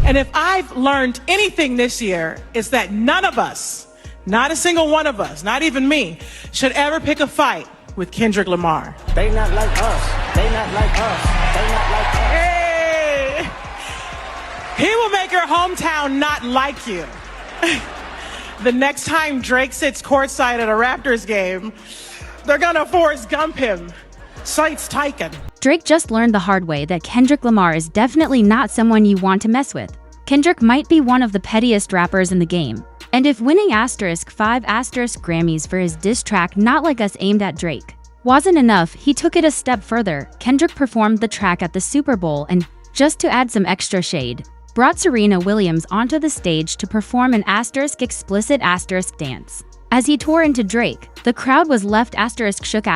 And if I've learned anything this year, it's that none of us, not a single one of us, not even me, should ever pick a fight with Kendrick Lamar. They not like us. They not like us. They not like us. Hey! He will make your hometown not like you. The next time Drake sits courtside at a Raptors game, they're gonna Forrest Gump him. Sight's taken. Drake just learned the hard way that Kendrick Lamar is definitely not someone you want to mess with. Kendrick might be one of the pettiest rappers in the game. And if winning *5* Grammys for his diss track Not Like Us aimed at Drake wasn't enough, he took it a step further. Kendrick performed the track at the Super Bowl and, just to add some extra shade, brought Serena Williams onto the stage to perform an explicit dance. As he tore into Drake, the crowd was left shook.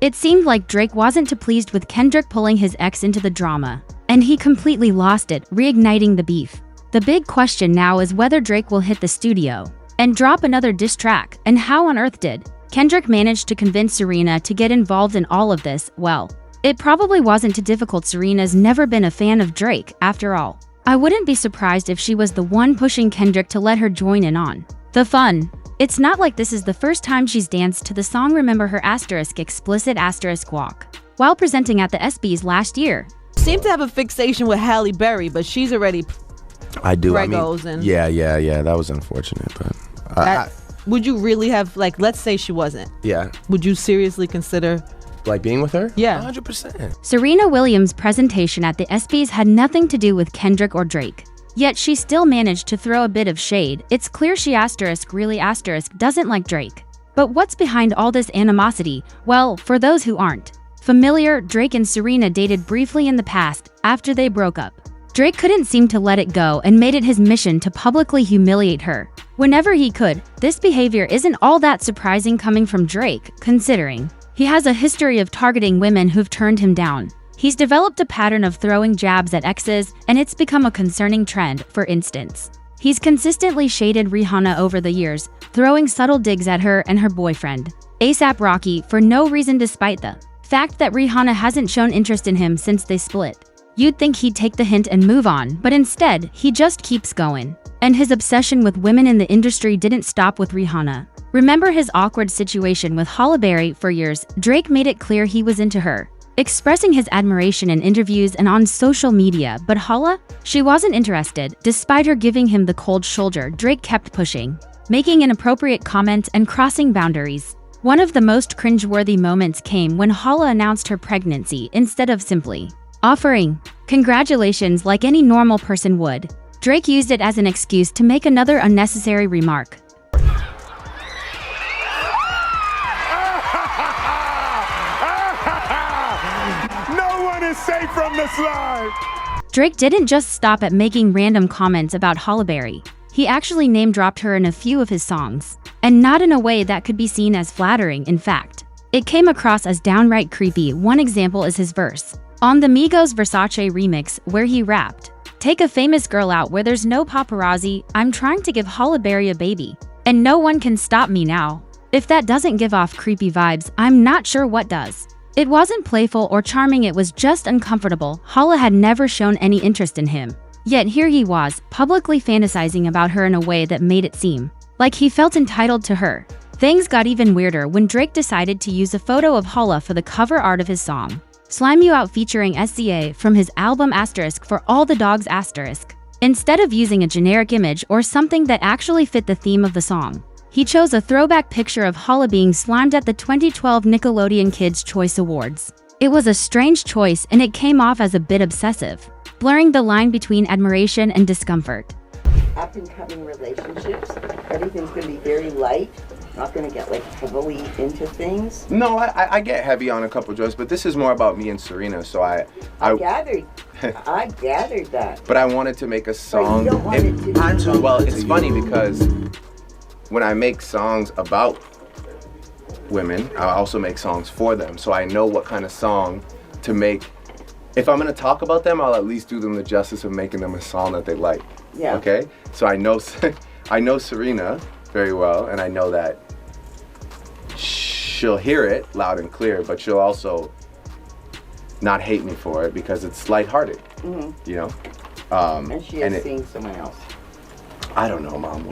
It seemed like Drake wasn't too pleased with Kendrick pulling his ex into the drama, and he completely lost it, reigniting the beef. The big question now is whether Drake will hit the studio and drop another diss track, and how on earth did Kendrick manage to convince Serena to get involved in all of this? Well, it probably wasn't too difficult. Serena's never been a fan of Drake, after all. I wouldn't be surprised if she was the one pushing Kendrick to let her join in on the fun. It's not like this is the first time she's danced to the song Remember Her explicit walk while presenting at the ESPYs last year. Seem to have a fixation with Halle Berry, but she's already I do. Regos and Yeah. That was unfortunate, but would you really have, like, let's say she wasn't? Yeah. Would you seriously consider like being with her? Yeah. 100%. Serena Williams' presentation at the ESPYs had nothing to do with Kendrick or Drake. Yet she still managed to throw a bit of shade. It's clear she really doesn't like Drake. But what's behind all this animosity? Well, for those who aren't familiar, Drake and Serena dated briefly in the past after they broke up. Drake couldn't seem to let it go and made it his mission to publicly humiliate her whenever he could. This behavior isn't all that surprising coming from Drake, considering he has a history of targeting women who've turned him down. He's developed a pattern of throwing jabs at exes, and it's become a concerning trend. For instance, he's consistently shaded Rihanna over the years, throwing subtle digs at her and her boyfriend, A$AP Rocky, for no reason despite the fact that Rihanna hasn't shown interest in him since they split. You'd think he'd take the hint and move on, but instead, he just keeps going. And his obsession with women in the industry didn't stop with Rihanna. Remember his awkward situation with Halle Berry? For years, Drake made it clear he was into her, expressing his admiration in interviews and on social media, but Halle? She wasn't interested. Despite her giving him the cold shoulder, Drake kept pushing, making inappropriate comments and crossing boundaries. One of the most cringeworthy moments came when Halle announced her pregnancy instead of simply offering congratulations like any normal person would. Drake used it as an excuse to make another unnecessary remark. Safe from the slide. Drake didn't just stop at making random comments about Halle Berry. He actually name-dropped her in a few of his songs, and not in a way that could be seen as flattering. In fact, it came across as downright creepy. One example is his verse on the Migos Versace remix, where he rapped, "Take a famous girl out where there's no paparazzi. I'm trying to give Halle Berry a baby, and no one can stop me now." If that doesn't give off creepy vibes, I'm not sure what does. It wasn't playful or charming, it was just uncomfortable. Halle had never shown any interest in him. Yet here he was, publicly fantasizing about her in a way that made it seem like he felt entitled to her. Things got even weirder when Drake decided to use a photo of Halle for the cover art of his song Slime You Out featuring SZA from his album For All the Dogs Instead of using a generic image or something that actually fit the theme of the song, he chose a throwback picture of Halle being slimed at the 2012 Nickelodeon Kids' Choice Awards. It was a strange choice, and it came off as a bit obsessive, blurring the line between admiration and discomfort. Up-and-coming relationships, everything's going to be very light, not going to get like heavily into things. No, I get heavy on a couple jokes, but this is more about me and Serena, so I gathered that. But I wanted to make a song. But you don't want it to be well, it's funny because when I make songs about women, I also make songs for them. So I know what kind of song to make. If I'm gonna talk about them, I'll at least do them the justice of making them a song that they like. Yeah. Okay? So I know Serena very well, and I know that she'll hear it loud and clear, but she'll also not hate me for it because it's lighthearted. You know? And she is and seeing someone else. I don't know, Mom.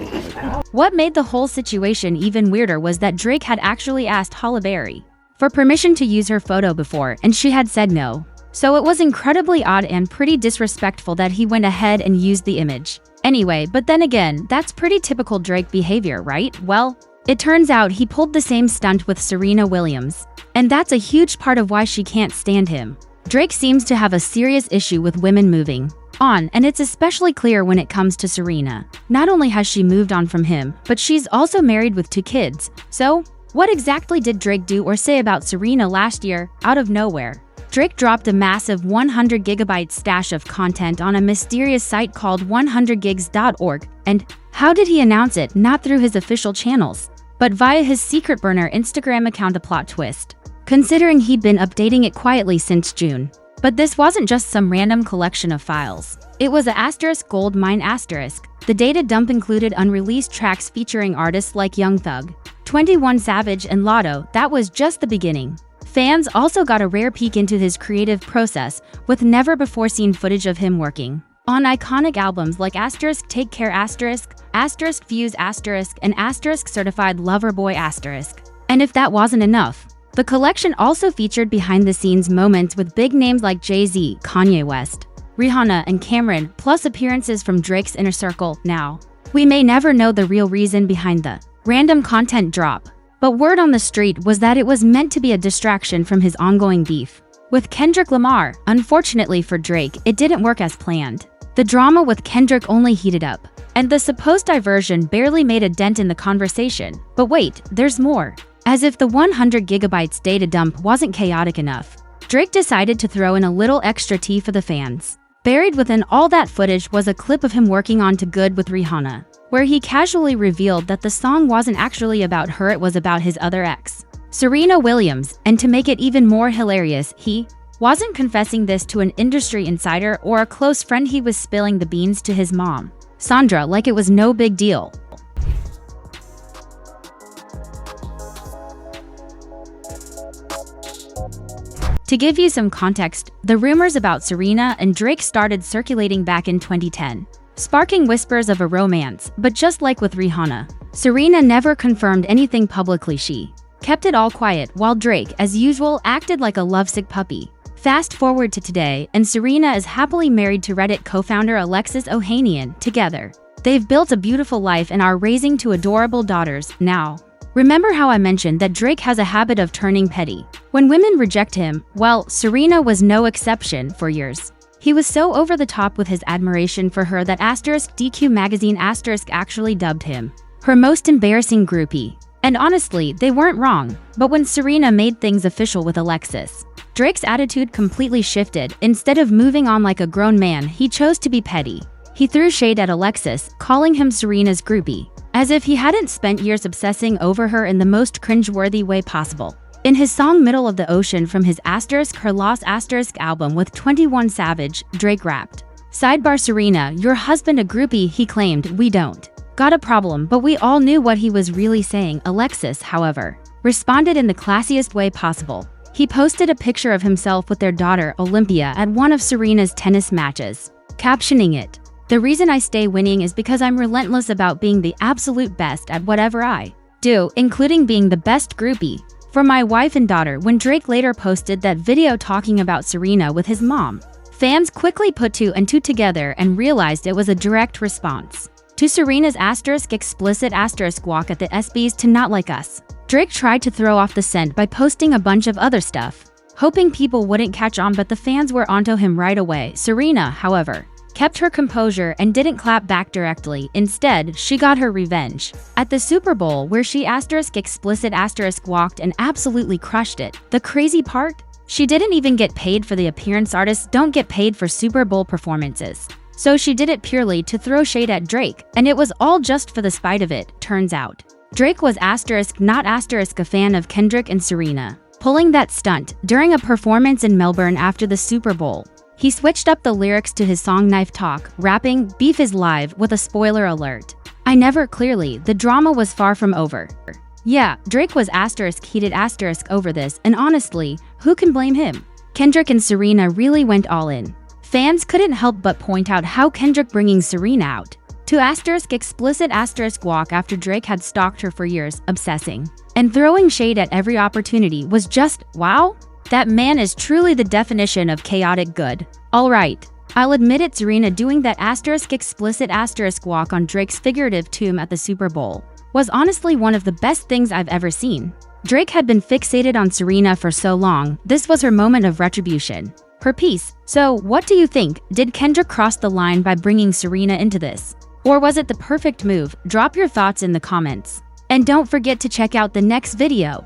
What made the whole situation even weirder was that Drake had actually asked Halle Berry for permission to use her photo before, and she had said no. So it was incredibly odd and pretty disrespectful that he went ahead and used the image. Anyway, but then again, that's pretty typical Drake behavior, right? Well, it turns out he pulled the same stunt with Serena Williams. And that's a huge part of why she can't stand him. Drake seems to have a serious issue with women moving on, and it's especially clear when it comes to Serena. Not only has she moved on from him, but she's also married with 2 kids. So, what exactly did Drake do or say about Serena last year, out of nowhere? Drake dropped a massive 100GB stash of content on a mysterious site called 100gigs.org, and how did he announce it? Not through his official channels, but via his secret burner Instagram account. A plot twist, considering he'd been updating it quietly since June. But this wasn't just some random collection of files. It was a gold mine *. The data dump included unreleased tracks featuring artists like Young Thug, 21 Savage, and Lotto. That was just the beginning. Fans also got a rare peek into his creative process, with never-before-seen footage of him working on iconic albums like *Take Care*, *Views*, and *Certified Lover Boy*. And if that wasn't enough, the collection also featured behind-the-scenes moments with big names like Jay-Z, Kanye West, Rihanna, and Cameron, plus appearances from Drake's inner circle. Now, we may never know the real reason behind the random content drop, but word on the street was that it was meant to be a distraction from his ongoing beef with Kendrick Lamar. Unfortunately for Drake, it didn't work as planned. The drama with Kendrick only heated up, and the supposed diversion barely made a dent in the conversation. But wait, there's more. As if the 100GB data dump wasn't chaotic enough, Drake decided to throw in a little extra tea for the fans. Buried within all that footage was a clip of him working on To Good with Rihanna, where he casually revealed that the song wasn't actually about her, it was about his other ex, Serena Williams. And to make it even more hilarious, he wasn't confessing this to an industry insider or a close friend. He was spilling the beans to his mom, Sandra, like it was no big deal. To give you some context, the rumors about Serena and Drake started circulating back in 2010, sparking whispers of a romance. But just like with Rihanna, Serena never confirmed anything publicly. She kept it all quiet, while Drake, as usual, acted like a lovesick puppy. Fast forward to today, and Serena is happily married to Reddit co-founder Alexis Ohanian. Together, they've built a beautiful life and are raising 2 adorable daughters. Now, remember how I mentioned that Drake has a habit of turning petty when women reject him? Well, Serena was no exception. For years, he was so over the top with his admiration for her that *DQ magazine actually dubbed him her most embarrassing groupie. And honestly, they weren't wrong. But when Serena made things official with Alexis, Drake's attitude completely shifted. Instead of moving on like a grown man, he chose to be petty. He threw shade at Alexis, calling him Serena's groupie, as if he hadn't spent years obsessing over her in the most cringeworthy way possible. In his song Middle of the Ocean from his *Her Lost* album with 21 Savage, Drake rapped, "Sidebar Serena, your husband a groupie," he claimed. "We don't got a problem," but we all knew what he was really saying. Alexis, however, responded in the classiest way possible. He posted a picture of himself with their daughter, Olympia, at one of Serena's tennis matches, captioning it, "The reason I stay winning is because I'm relentless about being the absolute best at whatever I do, including being the best groupie for my wife and daughter." When Drake later posted that video talking about Serena with his mom, fans quickly put 2 and 2 together and realized it was a direct response to Serena's explicit walk at the ESPYs to Not Like Us. Drake tried to throw off the scent by posting a bunch of other stuff, hoping people wouldn't catch on, but the fans were onto him right away. Serena, however, kept her composure and didn't clap back directly. Instead, she got her revenge at the Super Bowl, where she explicit walked and absolutely crushed it. The crazy part? She didn't even get paid for the appearance. Artists don't get paid for Super Bowl performances. So she did it purely to throw shade at Drake, and it was all just for the spite of it. Turns out, Drake was not a fan of Kendrick and Serena pulling that stunt during a performance in Melbourne after the Super Bowl. He switched up the lyrics to his song Knife Talk, rapping, "Beef is live," with a spoiler alert. Clearly, the drama was far from over. Yeah, Drake was heated over this, and honestly, who can blame him? Kendrick and Serena really went all in. Fans couldn't help but point out how Kendrick bringing Serena out to explicit walk after Drake had stalked her for years, obsessing and throwing shade at every opportunity was just, wow, that man is truly the definition of chaotic good. Alright, I'll admit it, Serena doing that explicit walk on Drake's figurative tomb at the Super Bowl was honestly one of the best things I've ever seen. Drake had been fixated on Serena for so long, this was her moment of retribution. Her piece. So, what do you think? Did Kendrick cross the line by bringing Serena into this? Or was it the perfect move? Drop your thoughts in the comments. And don't forget to check out the next video.